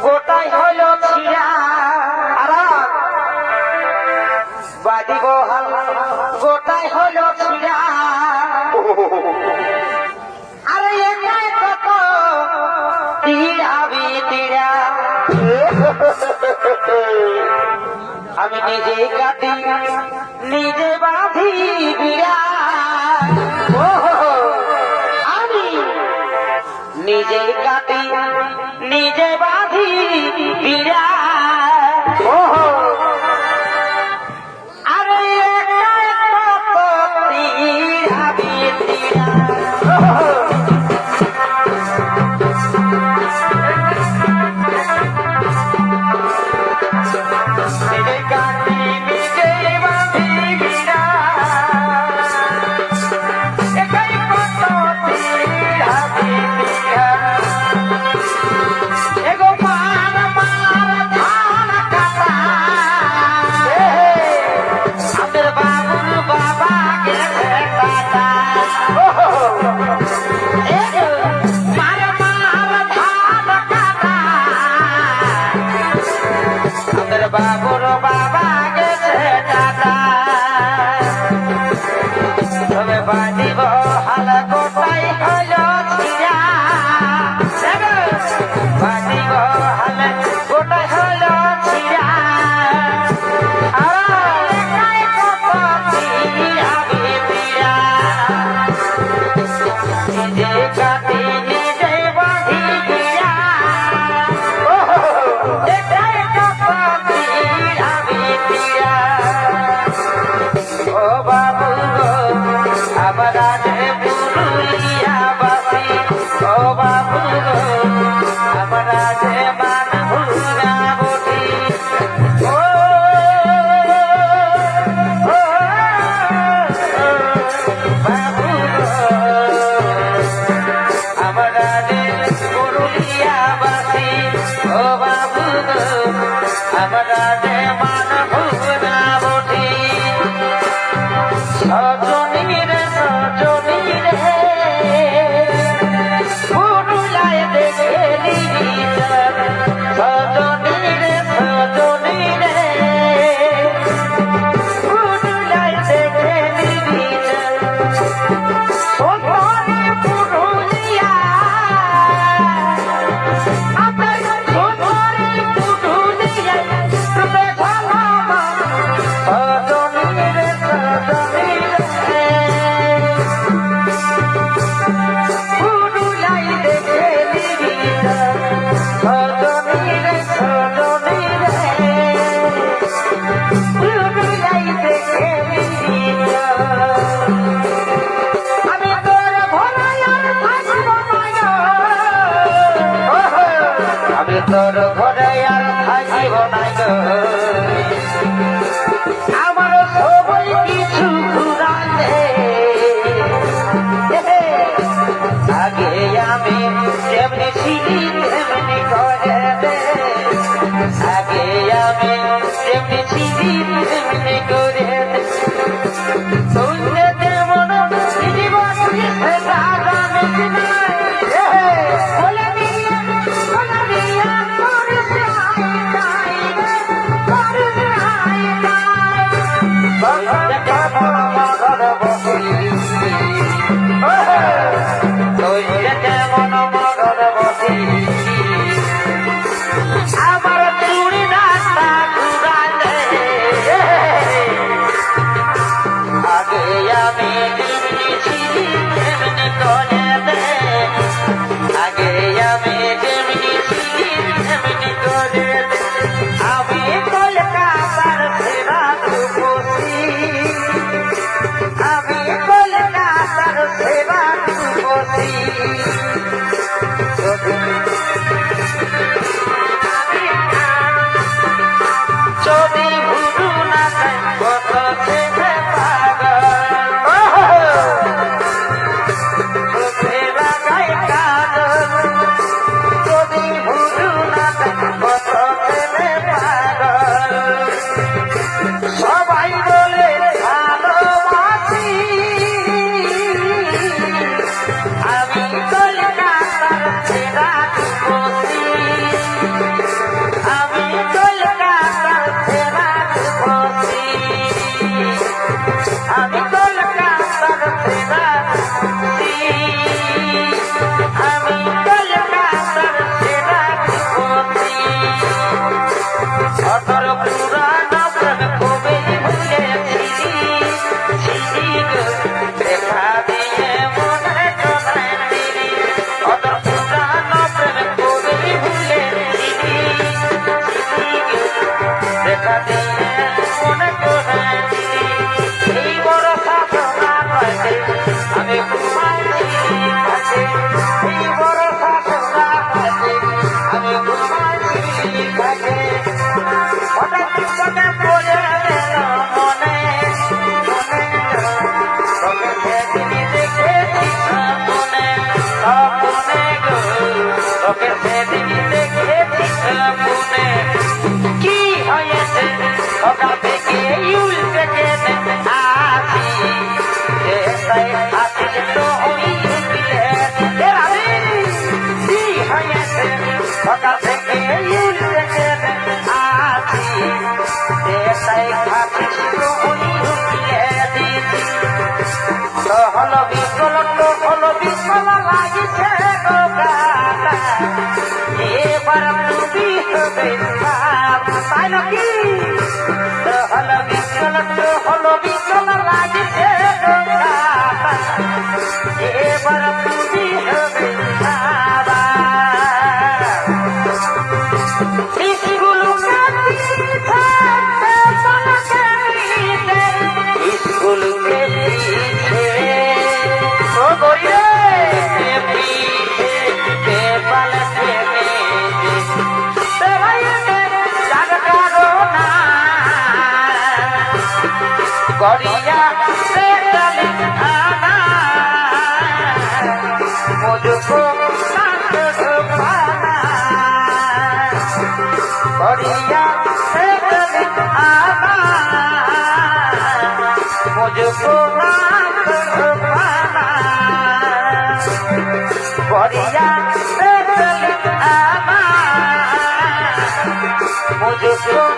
গোটাই হলো ছিড়া বাদিব গোটাই হলো ছিড়া আরে একাই কত তীড়াবি তীড়া আমি নিজে কাটি নিজে বাঁধি বিড়া আমি নিজে কাটি নিজে বাঁধি বিড়া আরে একাই কত তীড়াবি তীড়া বাবুর বাবা গেছে টাটা তবে বাজিব হাল গোটাই হল ছিড়া বাজিব হাল গোটাই হল ছিড়া নিজে কাটি নিজে বাঁধি বিড়া ও বাবু আমার রাজে পুরুলিয়া বাসি ও বাবু আমার রাজে মান ভুলা বটি ও বাবু আমার রাজে পুরুলিয়া বাসি ও বাবু আমার রাজে মান ভুলা বটি পুরুলায় দেখেলি সজনীরে সজনীরে পুরুলায় দেখেলি সোনারে পুরুলিয়া আমার সোনারে পুরুলিয়া তুমি ভালো সজনীরে সজনীরে পুরুলাই দেখেলি সজনীরে সজনীরে পুরুলাই দেখেলি আমি তোর ঘরে আর থাকিব না আমি তোর ঘরে আর থাকিব না আমার সবাই কিছু ঘুরালে আগে আমি যেমনি ছিলি তেমনি করে দে আগে আমি যেমনি ছিলি তেমনি করে দে শুনলে তেমন জীবন সেটা জানিস না বলে দিয়া করে সকাল থেকে উল্টে গেলে আসি দেশাই হাসিল তো ওই উঠলে কি হয়েছে সকাল থেকে উল্টে গেলে আসি দেশাই হাসিল তো ওই উঠলে তো হলো বিকল লাগিছে এবার তুমি হবে তাই নাকি হলো বিকল লাগিছে এবার তুমি হবে गड़िया से चली आना मुझको साथ पाना गड़िया से चली आना मुझको साथ पाना गड़िया से चली आना मुझको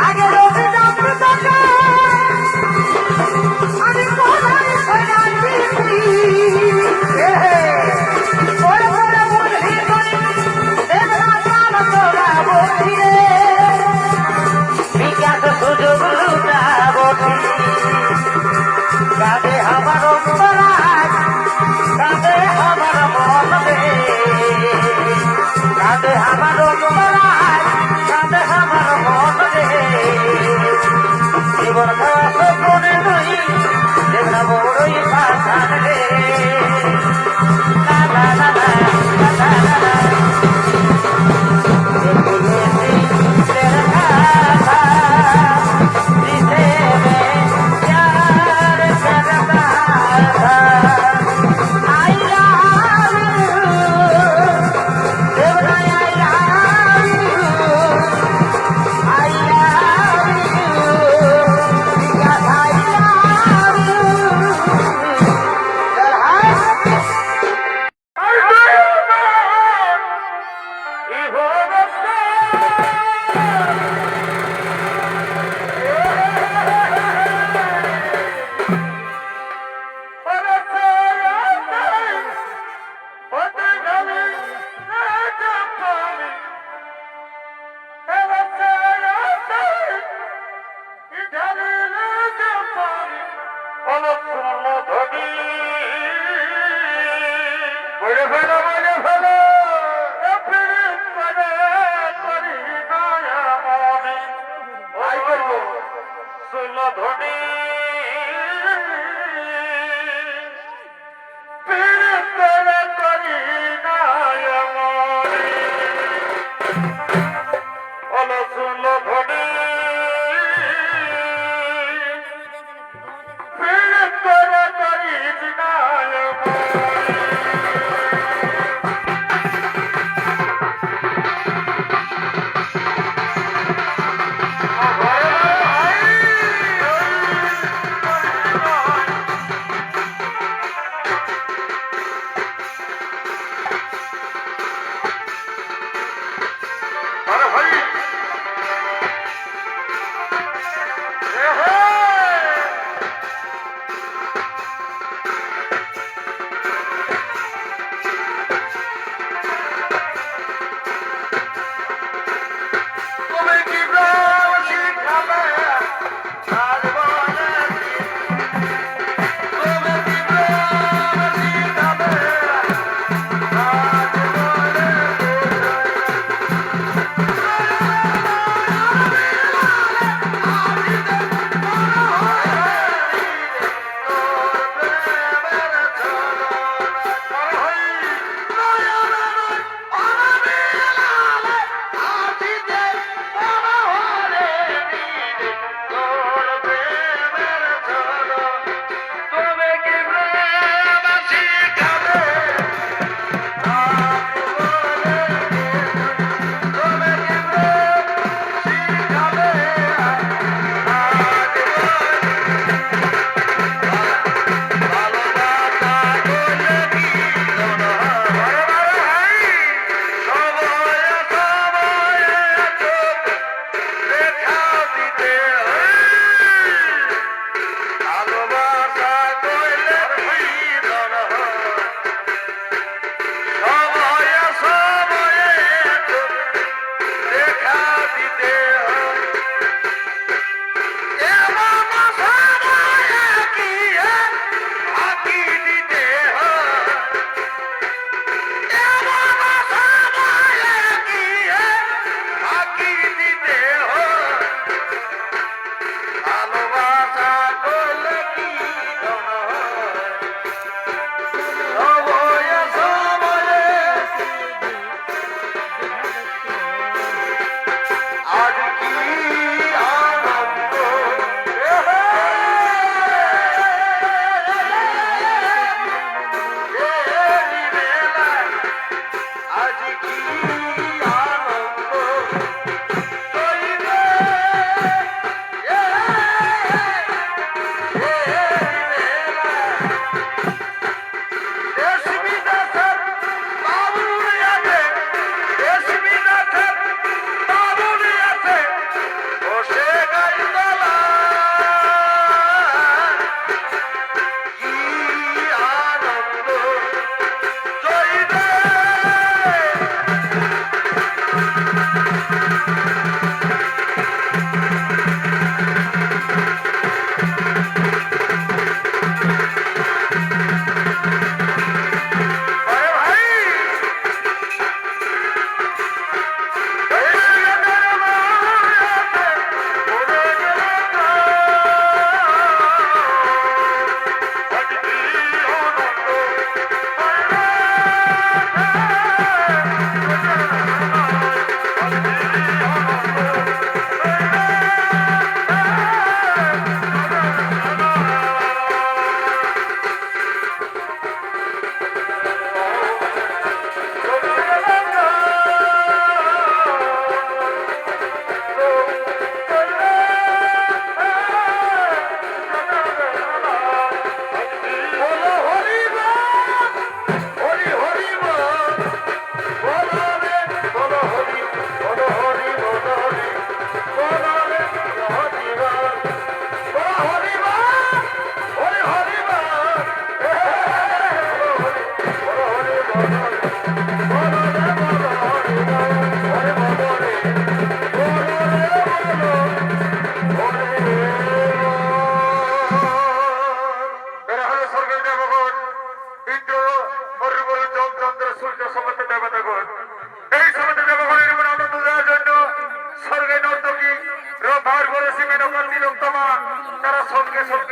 আগে রবি আমার অন্তরায় কাঁদে আমার মন রে জীবন করে নই দেখনা বড়ই পাশান রে লা লা লা লা লা লা লা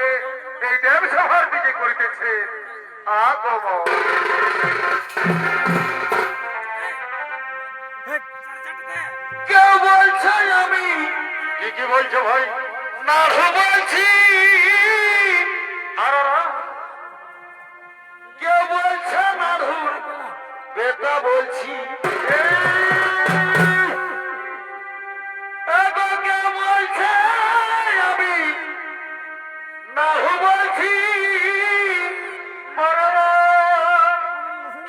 লোকে এই দেব সভার দিকে করিতেছে আগমন। কেউ বলছে আমি কি বলছো ভাই? না বলছি। আর কেউ বলছে নাড়ুর বেটা বলছি। কেউ বলছে আমি নাড়ু বলছি।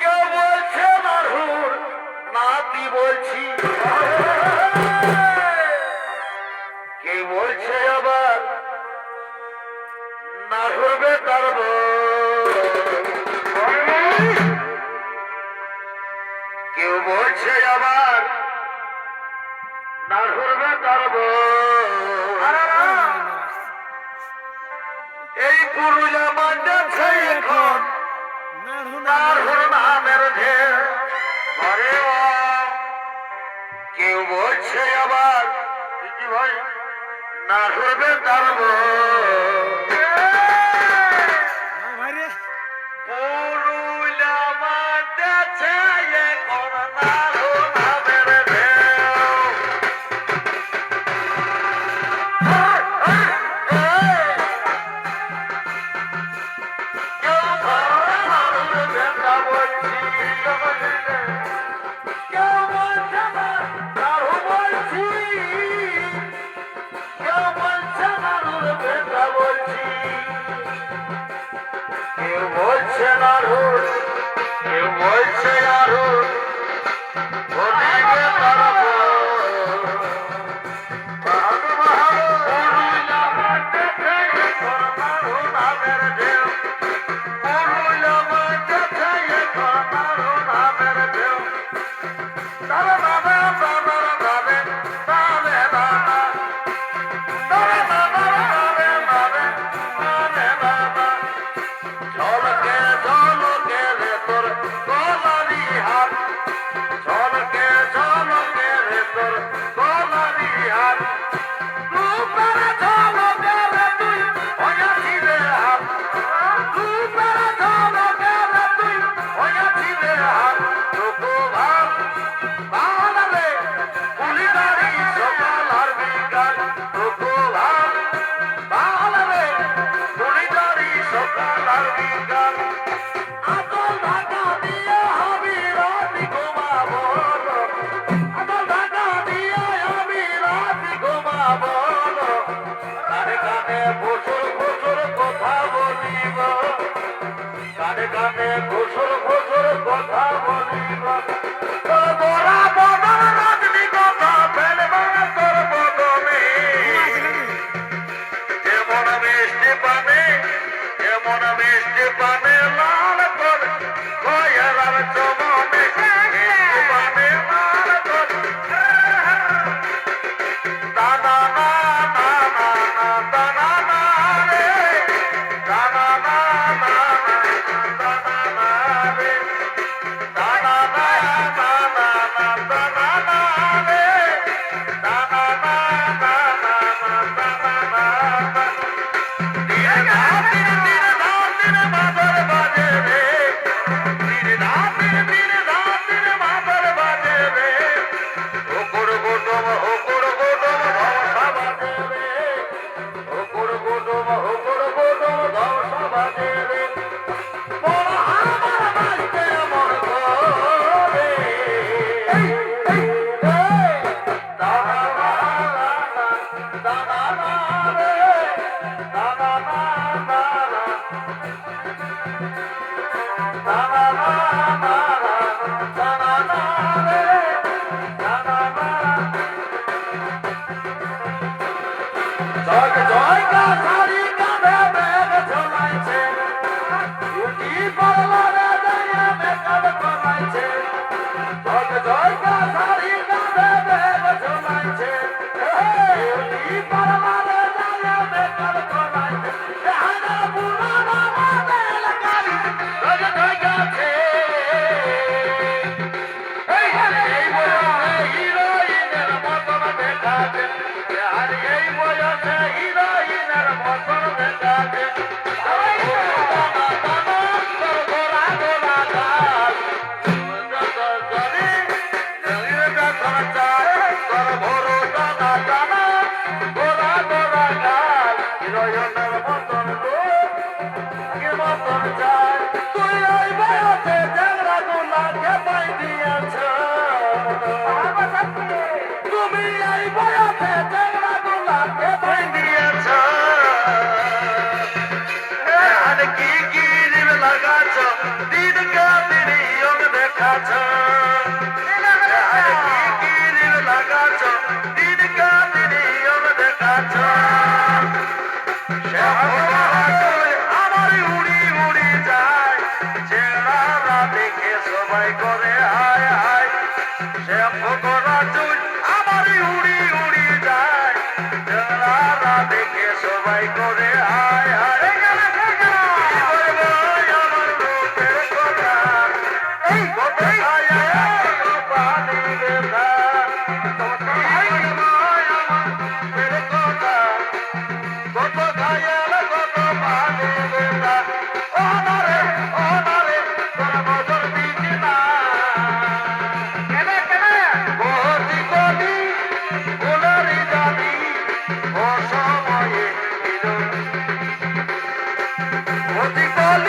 কেউ বলছে নাড়ুর নাতি বলছি। কেউ বলছে আবার নাড়ুর বেটার কেউ বলছে আবার নাড়ুর বেটার এই পুরুলিয়া মাঝে এখন নাড়ুর নামের ঢের। কেউ বলছে আবার কি ভাই নাড়ুর বেটার পুরুলিয়া মাঝে এখন নাড়ুর নামের ঢের। আছে তুমি এই বয়সে ঝগড়া গুলাকে পাই দিয়েছ কি কি দিন লাগাছ দিন কা দিন দেখাছ কি কি দিন লাগাছ দিন কা দিন দেখাছ আমার উড়ি উড়ি যায় চেহারা দেখে সবাই করে হায় হায় সে ফকরা চুল আমার উড়ি উড়ি যায় চেহারা দেখে সবাই করে হায় হায় আমার রূপের কথা এই কথায় পানি লেখা কত ঘায়াল কত পানি লেখা অনারে অনারে তোর বদল দিছি না গতি গতি ফুলেরই দাবি অসময়ে গতি গলি